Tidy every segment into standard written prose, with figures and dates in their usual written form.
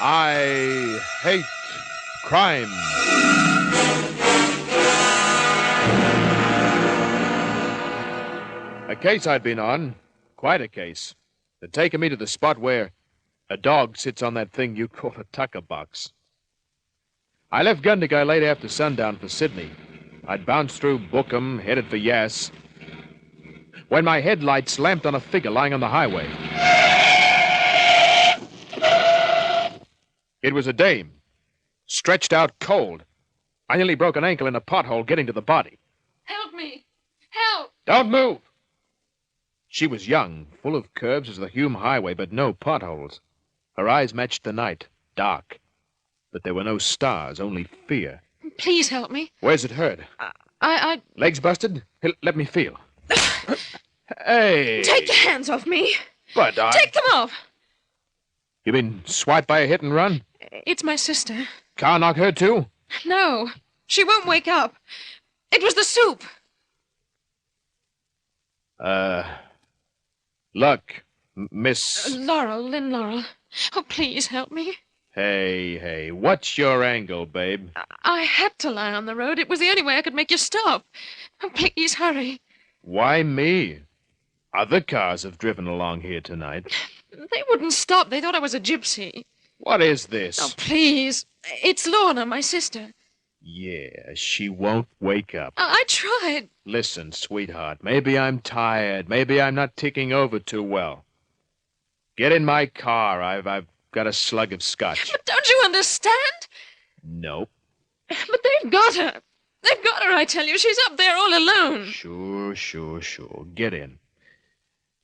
I hate crime. A case I'd been on, quite a case, had taken me to the spot where a dog sits on that thing you call a tucker box. I left Gundagai late after sundown for Sydney. I'd bounced through Bookham, headed for Yass, when my headlights lamped on a figure lying on the highway. It was a dame, stretched out cold. I nearly broke an ankle in a pothole getting to the body. Help me! Help! Don't move! She was young, full of curves as the Hume Highway, but no potholes. Her eyes matched the night, dark. But there were no stars, only fear. Please help me. Where's it hurt? I... Legs busted? Here, let me feel. Hey! Take your hands off me. But Take them off. You been swiped by a hit and run? It's my sister. Car knock her, too? No, she won't wake up. It was the soup. Look, Miss... Lynn Laurel. Oh, please help me. Hey, what's your angle, babe? I had to lie on the road. It was the only way I could make you stop. Oh, please, hurry. Why me? Other cars have driven along here tonight. They wouldn't stop. They thought I was a gypsy. What is this? Oh, please. It's Lorna, my sister. Yeah, she won't wake up. I tried. Listen, sweetheart, maybe I'm tired. Maybe I'm not ticking over too well. Get in my car. I've got a slug of scotch. But don't you understand? Nope. But they've got her. They've got her, I tell you. She's up there all alone. Sure. Get in.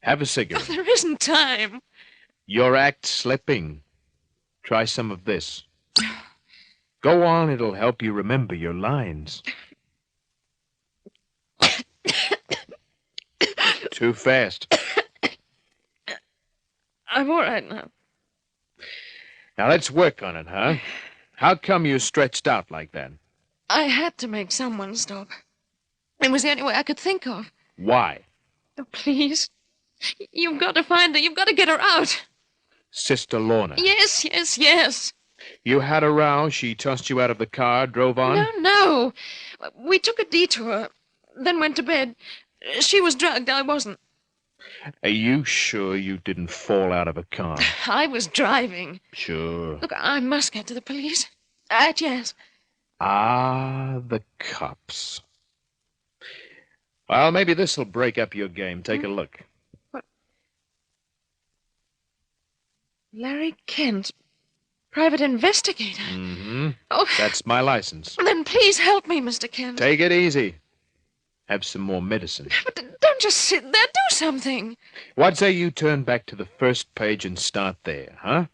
Have a cigarette. Oh, there isn't time. Your act's slipping. Try some of this. Go on, it'll help you remember your lines. Too fast. I'm all right now. Now let's work on it, huh? How come you stretched out like that? I had to make someone stop. It was the only way I could think of. Why? Oh, please. You've got to find her. You've got to get her out. Sister Lorna. Yes. You had a row, she tossed you out of the car, drove on? No. We took a detour, then went to bed. She was drugged, I wasn't. Are you sure you didn't fall out of a car? I was driving. Sure. Look, I must get to the police. Yes. Ah, the cops. Well, maybe this'll break up your game. Take a look. What? Larry Kent, private investigator. Mm-hmm. Oh. That's my license. Then please help me, Mr. Kent. Take it easy. Have some more medicine. But don't just sit there. Do something. What say you turn back to the first page and start there, huh?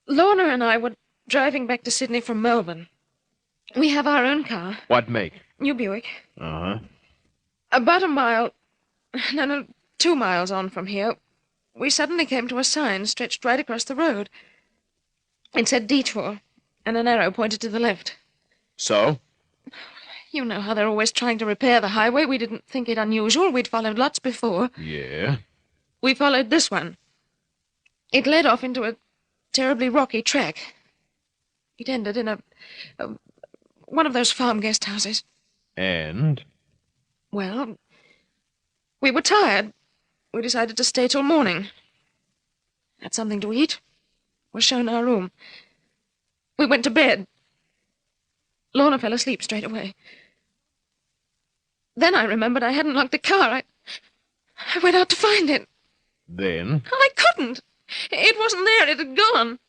Lorna and I were driving back to Sydney from Melbourne. We have our own car. What make? New Buick. Uh-huh. About 2 miles on from here, we suddenly came to a sign stretched right across the road. It said detour, and an arrow pointed to the left. So? You know how they're always trying to repair the highway. We didn't think it unusual. We'd followed lots before. Yeah? We followed this one. It led off into a terribly rocky track. It ended in one of those farm guest houses. And? Well, we were tired. We decided to stay till morning. Had something to eat. Was shown our room. We went to bed. Lorna fell asleep straight away. Then I remembered I hadn't locked the car. I went out to find it. Then? I couldn't. It wasn't there. It had gone.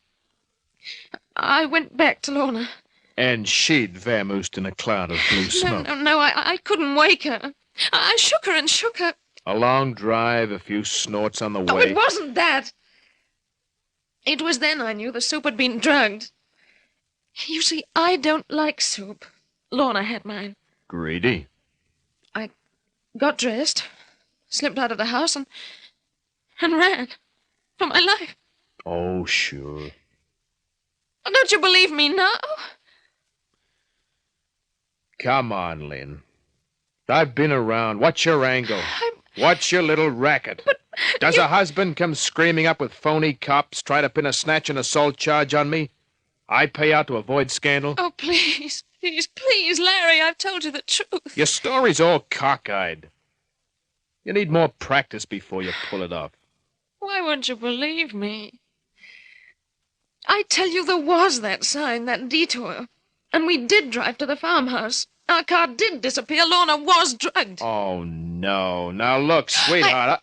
I went back to Lorna. And she'd vamoosed in a cloud of blue smoke. No, I couldn't wake her. I shook her and shook her. A long drive, a few snorts on the way. Oh, it wasn't that. It was then I knew the soup had been drugged. You see, I don't like soup. Lorna had mine. Greedy. I got dressed, slipped out of the house, and ran for my life. Oh, sure. Don't you believe me now? Come on, Lynn. I've been around. What's your angle? What's your little racket? Does a husband come screaming up with phony cops, try to pin a snatch and assault charge on me? I pay out to avoid scandal? Oh, please, please, Larry, I've told you the truth. Your story's all cockeyed. You need more practice before you pull it off. Why won't you believe me? I tell you, there was that sign, that detour. And we did drive to the farmhouse. Our car did disappear. Lorna was drugged. Oh, no. Now, look, sweetheart.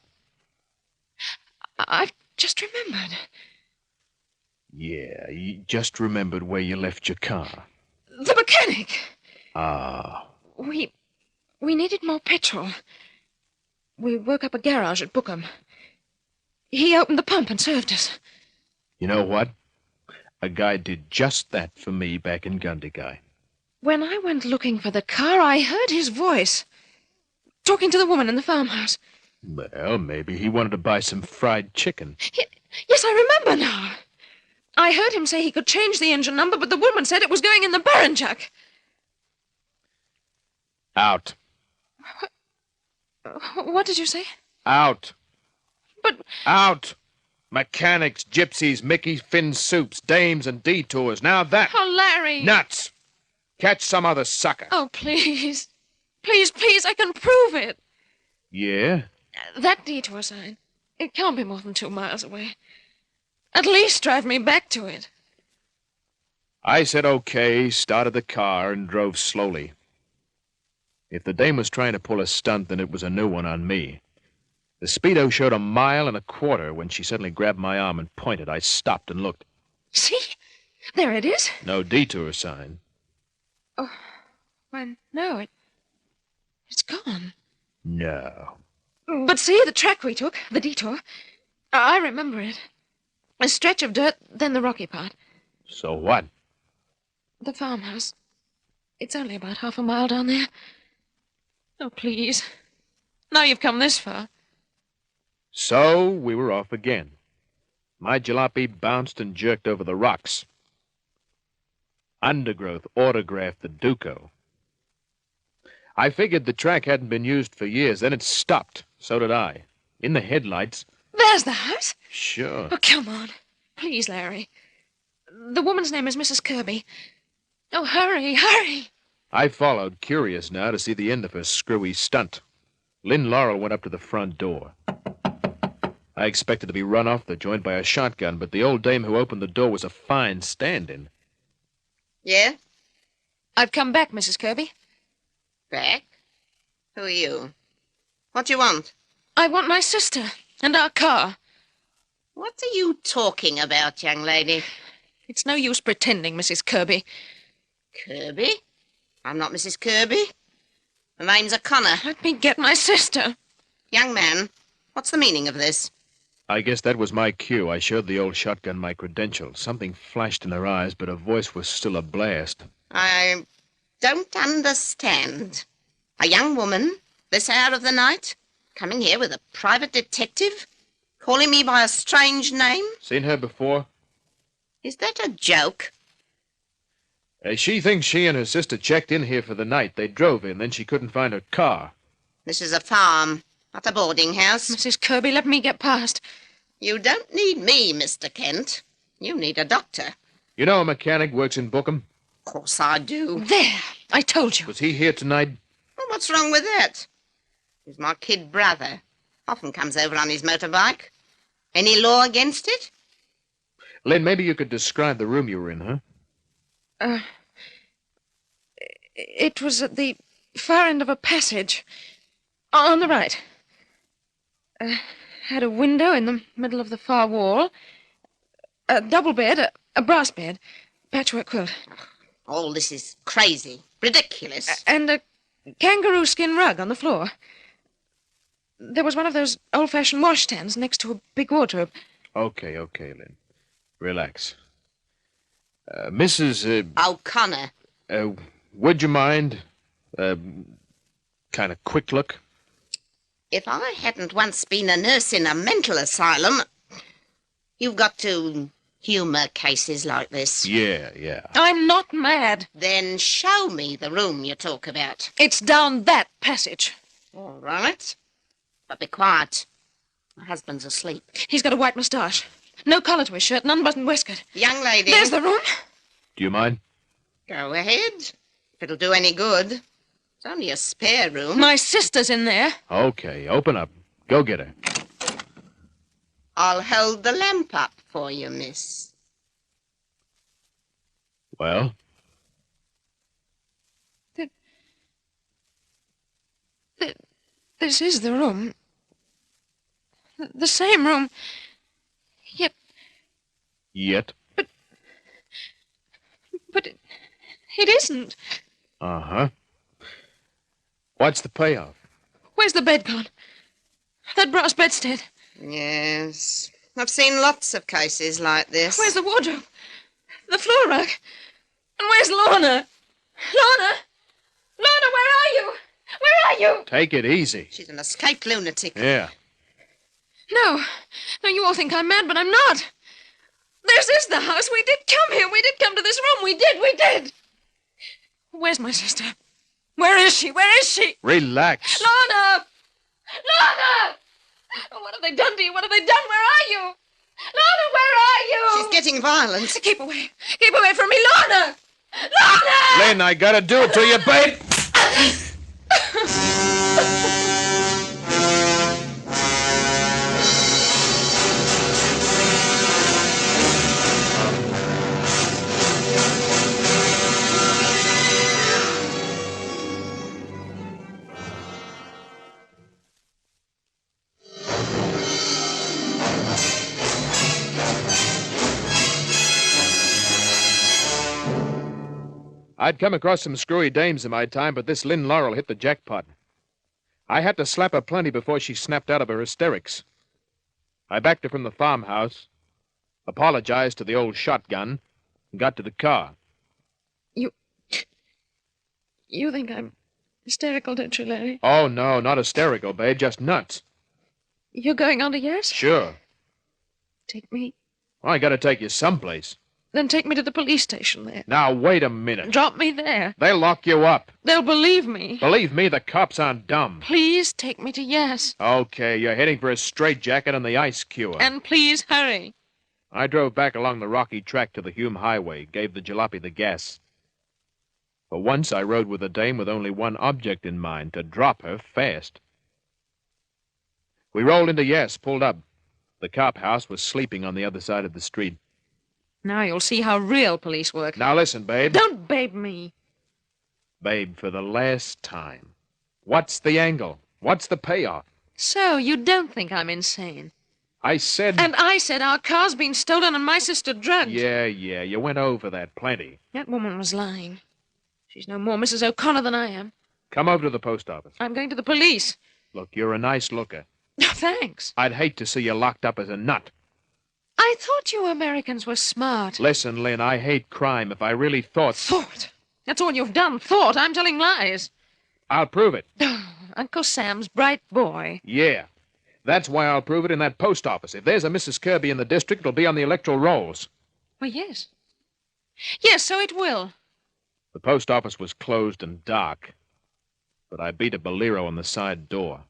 I've just remembered. Yeah, you just remembered where you left your car. The mechanic. Ah. We needed more petrol. We woke up a garage at Bookham. He opened the pump and served us. You know what? A guy did just that for me back in Gundagai. When I went looking for the car, I heard his voice, talking to the woman in the farmhouse. Well, maybe he wanted to buy some fried chicken. Yes, I remember now. I heard him say he could change the engine number, but the woman said it was going in the Baranchuk. Out. What did you say? Out. But... Out. Mechanics, gypsies, Mickey Finn soups, dames, and detours. Now that... Oh, Larry! Nuts! Catch some other sucker. Oh, please. Please, I can prove it. Yeah? That detour sign. It can't be more than 2 miles away. At least drive me back to it. I said okay, started the car, and drove slowly. If the dame was trying to pull a stunt, then it was a new one on me. The speedo showed 1.25 miles when she suddenly grabbed my arm and pointed. I stopped and looked. See? There it is. No detour sign. Oh, why, no, it's gone. No. But see, the track we took, the detour, I remember it. A stretch of dirt, then the rocky part. So what? The farmhouse. It's only about 1/2 mile down there. Oh, please. Now you've come this far. So we were off again. My jalopy bounced and jerked over the rocks. Undergrowth autographed the Duco. I figured the track hadn't been used for years. Then it stopped. So did I. In the headlights. There's the house. Sure. Oh, come on. Please, Larry. The woman's name is Mrs. Kirby. Oh, hurry, hurry. I followed, curious now to see the end of her screwy stunt. Lynn Laurel went up to the front door. I expected to be run off the joint by a shotgun, but the old dame who opened the door was a fine stand-in. Yeah? I've come back, Mrs. Kirby. Back? Who are you? What do you want? I want my sister and our car. What are you talking about, young lady? It's no use pretending, Mrs. Kirby. Kirby? I'm not Mrs. Kirby. The name's O'Connor. Let me get my sister. Young man, what's the meaning of this? I guess that was my cue. I showed the old shotgun my credentials. Something flashed in her eyes, but her voice was still a blast. I don't understand. A young woman, this hour of the night, coming here with a private detective, calling me by a strange name? Seen her before? Is that a joke? She thinks she and her sister checked in here for the night. They drove in, then she couldn't find her car. This is a farm, not a boarding house. Mrs. Kirby, let me get past. You don't need me, Mr. Kent. You need a doctor. You know a mechanic works in Bookham? Of course I do. There, I told you. Was he here tonight? Well, what's wrong with that? He's my kid brother. Often comes over on his motorbike. Any law against it? Lynn, maybe you could describe the room you were in, huh? It was at the far end of a passage. On the right. Had a window in the middle of the far wall. A double bed, a brass bed, patchwork quilt. All this is crazy, ridiculous. And a kangaroo skin rug on the floor. There was one of those old-fashioned washstands next to a big wardrobe. Okay, Lynn. Relax. Mrs. O'Connor. Would you mind? Kind of quick look? If I hadn't once been a nurse in a mental asylum, you've got to humour cases like this. Yeah. I'm not mad. Then show me the room you talk about. It's down that passage. All right. But be quiet. My husband's asleep. He's got a white moustache. No collar to his shirt, and unbuttoned waistcoat. Young lady. There's the room. Do you mind? Go ahead. If it'll do any good. It's only a spare room. My sister's in there. Okay, open up. Go get her. I'll hold the lamp up for you, miss. Well? This is the room. The same room. Yet? But it isn't. Uh-huh. What's the payoff? Where's the bed gone? That brass bedstead. Yes. I've seen lots of cases like this. Where's the wardrobe? The floor rug? And where's Lorna? Lorna! Lorna, where are you? Where are you? Take it easy. She's an escaped lunatic. Yeah. No, you all think I'm mad, but I'm not. This is the house. We did come here. We did come to this room. We did. Where's my sister? Where is she? Relax. Lorna! Lorna! What have they done to you? What have they done? Where are you? Lorna, where are you? She's getting violent. Keep away. Keep away from me, Lorna! Lorna! Lynn, I gotta do it to you, babe. I'd come across some screwy dames in my time, but this Lynn Laurel hit the jackpot. I had to slap her plenty before she snapped out of her hysterics. I backed her from the farmhouse, apologized to the old shotgun, and got to the car. You think I'm hysterical, don't you, Larry? Oh, no, not hysterical, babe, just nuts. You're going on to yes? Sure. Take me. Well, I gotta take you someplace. Then take me to the police station there. Now, wait a minute. Drop me there. They'll lock you up. They'll believe me. Believe me, the cops aren't dumb. Please take me to yes. Okay, you're heading for a straitjacket and the ice cure. And please hurry. I drove back along the rocky track to the Hume Highway, gave the jalopy the gas. For once, I rode with a dame with only one object in mind, to drop her fast. We rolled into Yes, pulled up. The cop house was sleeping on the other side of the street. Now you'll see how real police work. Now listen, babe. Don't babe me. Babe, for the last time. What's the angle? What's the payoff? So, you don't think I'm insane? I said... And I said our car's been stolen and my sister drugged. Yeah, you went over that plenty. That woman was lying. She's no more Mrs. O'Connor than I am. Come over to the post office. I'm going to the police. Look, you're a nice looker. Thanks. I'd hate to see you locked up as a nut. I thought you Americans were smart. Listen, Lynn, I hate crime. If I really thought... Thought? That's all you've done. Thought. I'm telling lies. I'll prove it. Uncle Sam's bright boy. Yeah. That's why I'll prove it in that post office. If there's a Mrs. Kirby in the district, it'll be on the electoral rolls. Well, yes. Yes, so it will. The post office was closed and dark, but I beat a bolero on the side door.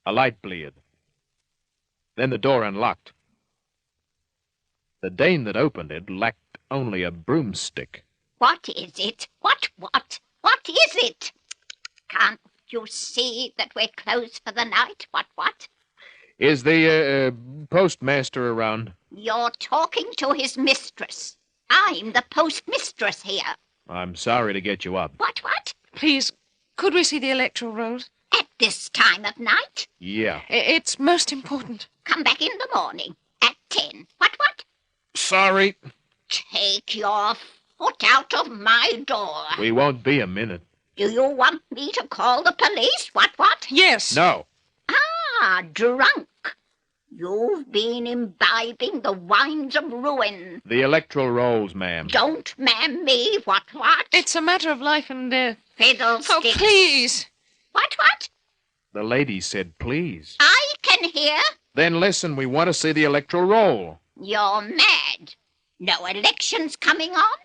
A light bleared. Then the door unlocked. The dame that opened it lacked only a broomstick. What is it? What is it? Can't you see that we're closed for the night? What? Is the, postmaster around? You're talking to his mistress. I'm the postmistress here. I'm sorry to get you up. What? Please, could we see the electoral rolls? At this time of night? Yeah. It's most important. Come back in the morning at 10. What? Sorry. Take your foot out of my door. We won't be a minute. Do you want me to call the police? What? Yes. No. Ah, drunk. You've been imbibing the wines of ruin. The electoral rolls, ma'am. Don't ma'am me. What? It's a matter of life and death. Fiddlesticks. Oh, please. What? The lady said please. I can hear. Then listen, we want to see the electoral roll. You're mad. No elections coming on?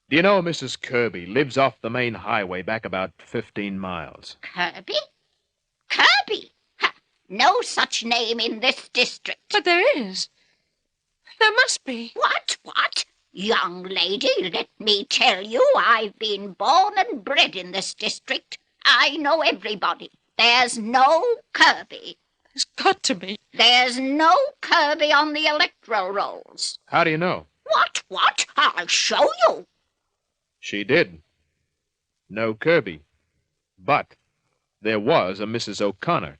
Do you know Mrs. Kirby lives off the main highway back about 15 miles? Kirby? Kirby? Ha, no such name in this district. But there is. There must be. What? Young lady, let me tell you, I've been born and bred in this district. I know everybody. There's no Kirby. There's got to be. There's no Kirby on the electoral rolls. How do you know? What? I'll show you. She did. No Kirby. But there was a Mrs. O'Connor.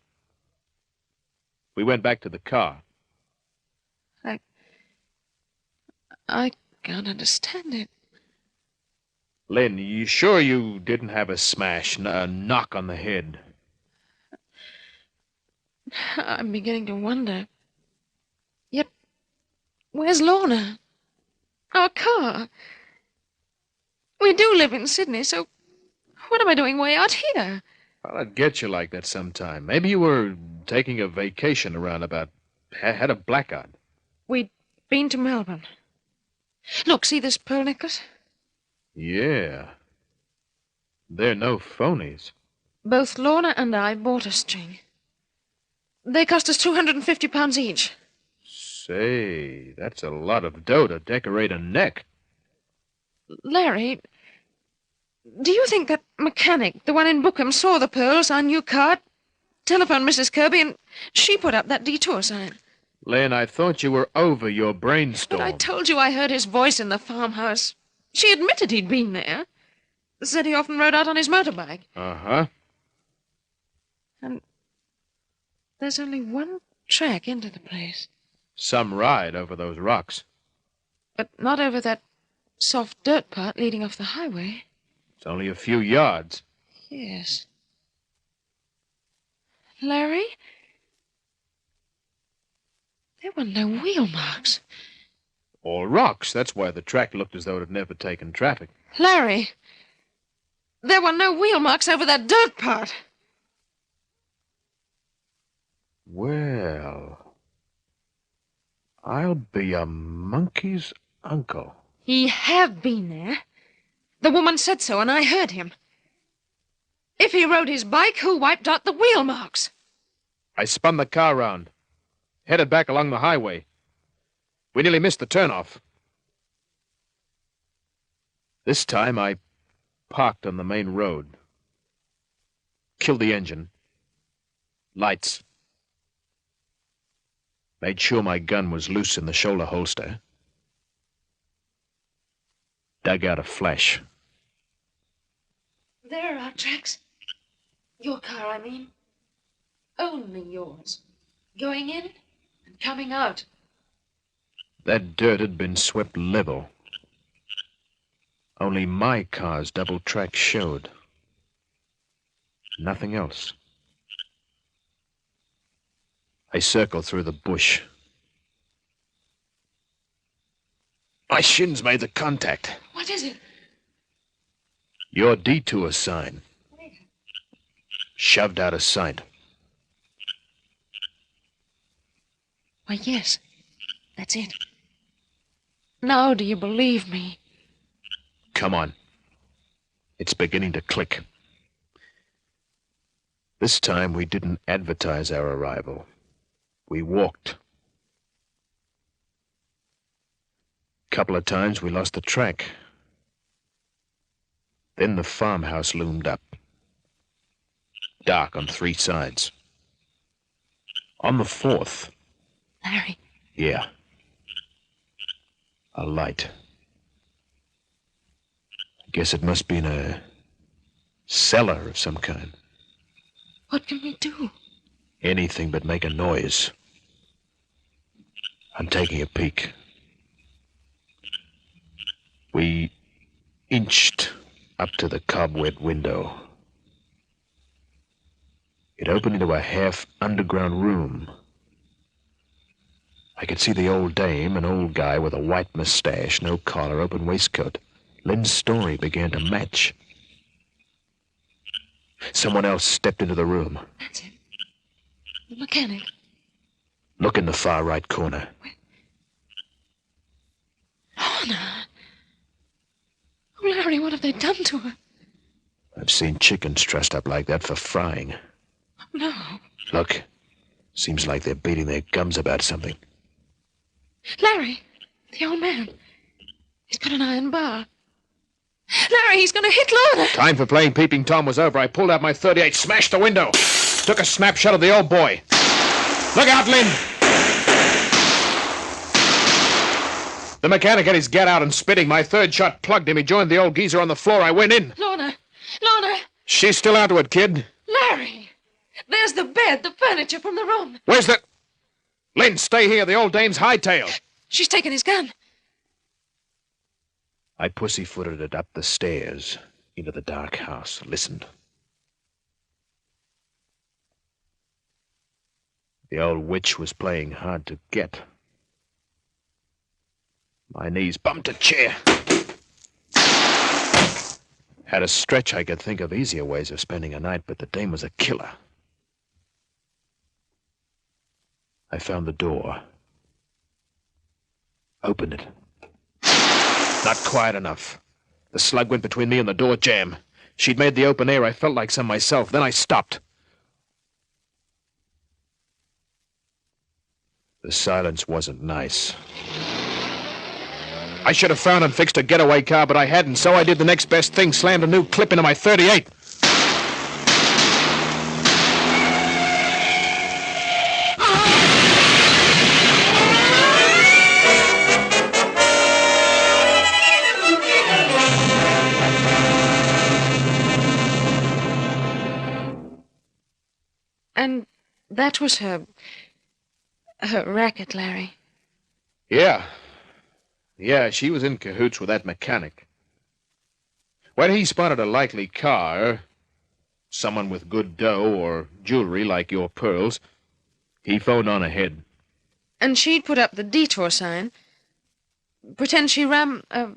We went back to the car. I can't understand it. Lynn, you sure you didn't have a smash, a knock on the head? I'm beginning to wonder. Yet, where's Lorna? Our car? We do live in Sydney, so what am I doing way out here? Well, I'd get you like that sometime. Maybe you were taking a vacation around about... had a blackout. We'd been to Melbourne. Look, see this pearl necklace? Yeah. They're no phonies. Both Lorna and I bought a string. They cost us £250 each. Say, that's a lot of dough to decorate a neck. Larry, do you think that mechanic, the one in Bookham, saw the pearls, our new card, telephoned Mrs. Kirby, and she put up that detour sign? Lynn, I thought you were over your brainstorm. But I told you I heard his voice in the farmhouse. She admitted he'd been there. Said he often rode out on his motorbike. Uh-huh. And there's only one track into the place. Some ride over those rocks. But not over that soft dirt part leading off the highway. It's only a few yards. Yes. Larry? There were no wheel marks. All rocks. That's why the track looked as though it had never taken traffic. Larry, there were no wheel marks over that dirt part. Well, I'll be a monkey's uncle. He had been there. The woman said so, and I heard him. If he rode his bike, who wiped out the wheel marks? I spun the car round, headed back along the highway. We nearly missed the turnoff. This time I parked on the main road. Killed the engine. Lights. Made sure my gun was loose in the shoulder holster. Dug out a flash. There are our tracks. Your car, I mean. Only yours. Going in and coming out. That dirt had been swept level. Only my car's double track showed. Nothing else. I circled through the bush. My shins made the contact. What is it? Your detour sign. Shoved out of sight. Why, yes. That's it. Now do you believe me? Come on. It's beginning to click. This time we didn't advertise our arrival. We walked. Couple of times we lost the track. Then the farmhouse loomed up. Dark on 3 sides. On the 4th... Larry. Yeah. A light. I guess it must be in a cellar of some kind. What can we do? Anything but make a noise. I'm taking a peek. We inched up to the cobweb window. It opened into a half-underground room. I could see the old dame, an old guy with a white mustache, no collar, open waistcoat. Lynn's story began to match. Someone else stepped into the room. That's it. The mechanic. Look in the far right corner. Lorna. Oh, Larry, what have they done to her? I've seen chickens trussed up like that for frying. No. Look, seems like they're beating their gums about something. Larry, the old man. He's got an iron bar. Larry, he's going to hit Lorna. Time for playing Peeping Tom was over. I pulled out my .38, smashed the window, took a snapshot of the old boy. Look out, Lynn! The mechanic had his gat out and spitting. My third shot plugged him. He joined the old geezer on the floor. I went in. Lorna! She's still out to it, kid. Larry! There's the bed, the furniture from the room. Where's the... Lynn, stay here. The old dame's hightailed. She's taken his gun. I pussyfooted it up the stairs into the dark house. Listened. The old witch was playing hard to get. My knees bumped a chair. Had a stretch I could think of easier ways of spending a night, but the dame was a killer. I found the door. Opened it. Not quiet enough. The slug went between me and the door jamb. She'd made the open air. I felt like some myself. Then I stopped. The silence wasn't nice. I should have found and fixed a getaway car, but I hadn't, so I did the next best thing, slammed a new clip into my .38. And that was her racket, Larry. Yeah, she was in cahoots with that mechanic. When he spotted a likely car, someone with good dough or jewelry like your pearls, he phoned on ahead. And she'd put up the detour sign. Pretend she ran a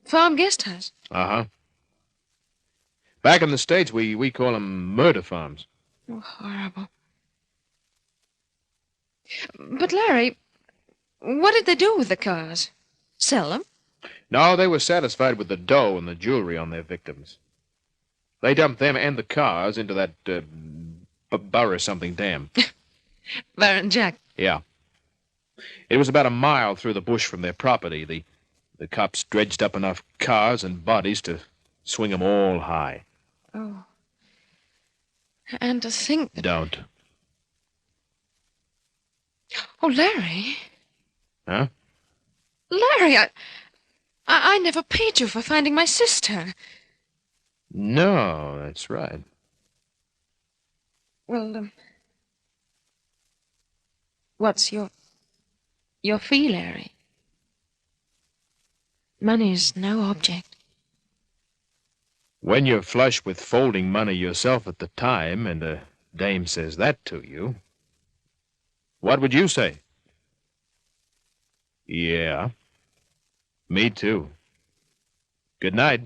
farm guest house. Uh-huh. Back in the States, we call them murder farms. Oh, horrible. But, Larry, what did they do with the cars? Sell them? No, they were satisfied with the dough and the jewelry on their victims. They dumped them and the cars into that Burr-something dam. Baron Jack. Yeah. It was about a mile through the bush from their property. The cops dredged up enough cars and bodies to swing them all high. Oh. And to think that... Don't. Oh, Larry. Huh? Larry, I never paid you for finding my sister. No, that's right. Well, what's your fee, Larry? Money's no object. When you're flush with folding money yourself at the time, and a dame says that to you, what would you say? Yeah. Me too. Good night.